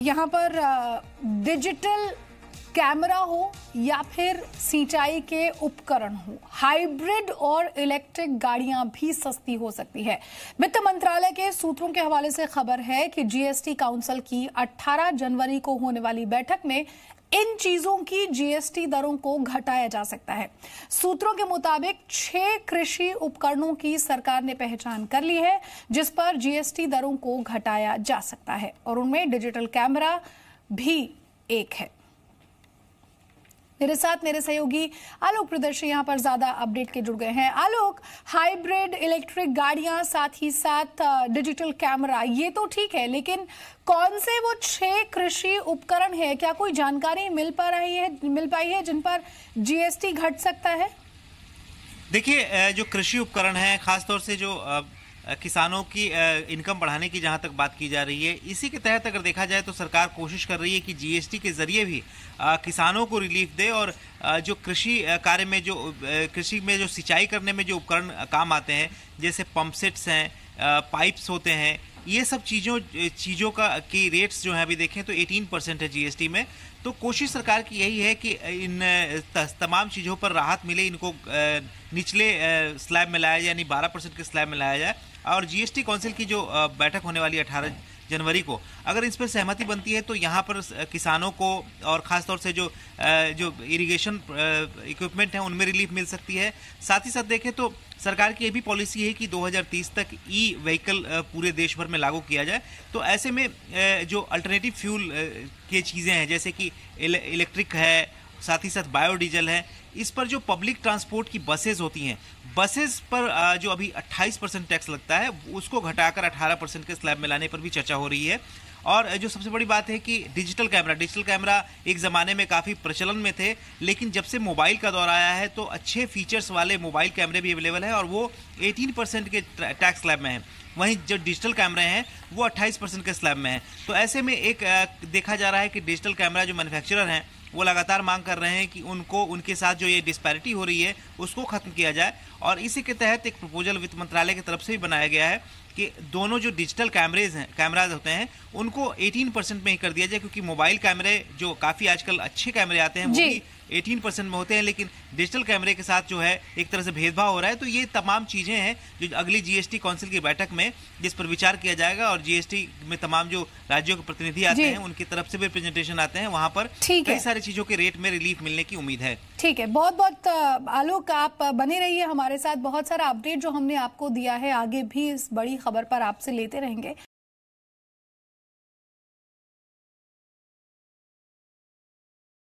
यहाँ पर digital camera हो या फिर सिंचाई के उपकरण हो, हाइब्रिड और इलेक्ट्रिक गाड़ियां भी सस्ती हो सकती है। वित्त मंत्रालय के सूत्रों के हवाले से खबर है कि जीएसटी काउंसिल की 18 जनवरी को होने वाली बैठक में इन चीजों की जीएसटी दरों को घटाया जा सकता है। सूत्रों के मुताबिक 6 कृषि उपकरणों की सरकार ने पहचान कर ली है जिस पर जीएसटी दरों को घटाया जा सकता है और उनमें डिजिटल कैमरा भी एक है। मेरे साथ मेरे सहयोगी आलोक प्रदर्शी यहाँ पर ज्यादा अपडेट के जुड़ गए हैं। आलोक, हाइब्रिड इलेक्ट्रिक गाड़ियां, साथ ही साथ डिजिटल कैमरा, ये तो ठीक है, लेकिन कौन से वो 6 कृषि उपकरण है, क्या कोई जानकारी मिल पाई है जिन पर जीएसटी घट सकता है? देखिए, जो कृषि उपकरण है, खासतौर से जो किसानों की इनकम बढ़ाने की जहां तक बात की जा रही है, इसी के तहत अगर देखा जाए तो सरकार कोशिश कर रही है कि जीएसटी के जरिए भी किसानों को रिलीफ दे और जो कृषि कार्य में कृषि में जो सिंचाई करने में जो उपकरण काम आते हैं, जैसे पंप सेट्स हैं, पाइप्स होते हैं, ये सब चीज़ों की रेट्स जो है अभी देखें तो 18% है जीएसटी में। तो कोशिश सरकार की यही है कि इन तमाम चीज़ों पर राहत मिले, इनको निचले स्लैब में लाया जाए, यानी 12% के स्लैब में लाया जाए। और जीएसटी काउंसिल की जो बैठक होने वाली 18 जनवरी को, अगर इस पर सहमति बनती है तो यहाँ पर किसानों को और ख़ासतौर से जो इरिगेशन इक्विपमेंट हैं उनमें रिलीफ मिल सकती है। साथ ही साथ देखें तो सरकार की ये भी पॉलिसी है कि 2030 तक ई व्हीकल पूरे देश भर में लागू किया जाए। तो ऐसे में जो अल्टरनेटिव फ्यूल की चीज़ें हैं, जैसे कि इलेक्ट्रिक है, साथ ही साथ बायोडीजल है, इस पर जो पब्लिक ट्रांसपोर्ट की बसेज होती हैं, बसेज पर जो अभी 28% टैक्स लगता है, उसको घटाकर 18% के स्लैब में लाने पर भी चर्चा हो रही है। और जो सबसे बड़ी बात है कि डिजिटल कैमरा एक ज़माने में काफ़ी प्रचलन में थे, लेकिन जब से मोबाइल का दौर आया है तो अच्छे फीचर्स वाले मोबाइल कैमरे भी अवेलेबल हैं और वो 18% के टैक्स स्लैब में हैं। वहीं जो डिजिटल कैमरे हैं वो 28% के स्लैब में हैं। तो ऐसे में एक देखा जा रहा है कि डिजिटल कैमरा जो मैन्युफैक्चरर हैं वो लगातार मांग कर रहे हैं कि उनके साथ जो ये डिस्पैरिटी हो रही है उसको खत्म किया जाए। और इसी के तहत एक प्रपोजल वित्त मंत्रालय की तरफ से भी बनाया गया है कि दोनों जो डिजिटल कैमराज होते हैं उनको 18% में ही कर दिया जाए, क्योंकि मोबाइल कैमरे जो काफ़ी आजकल अच्छे कैमरे आते हैं वो भी 18% में होते हैं, लेकिन डिजिटल कैमरे के साथ जो है एक तरह से भेदभाव हो रहा है। तो ये तमाम चीज़ें हैं जो अगली जीएसटी काउंसिल की बैठक में जिस पर विचार किया जाएगा और जीएसटी में तमाम जो राज्यों के प्रतिनिधि आते हैं उनकी तरफ से भी रिप्रेजेंटेशन आते हैं, वहां पर कई सारी चीज़ों के रेट में रिलीफ मिलने की उम्मीद है। ठीक है, बहुत बहुत आलोक, आप बने रहिए हमारे साथ। बहुत सारा अपडेट जो हमने आपको दिया है, आगे भी इस बड़ी खबर पर आपसे लेते रहेंगे।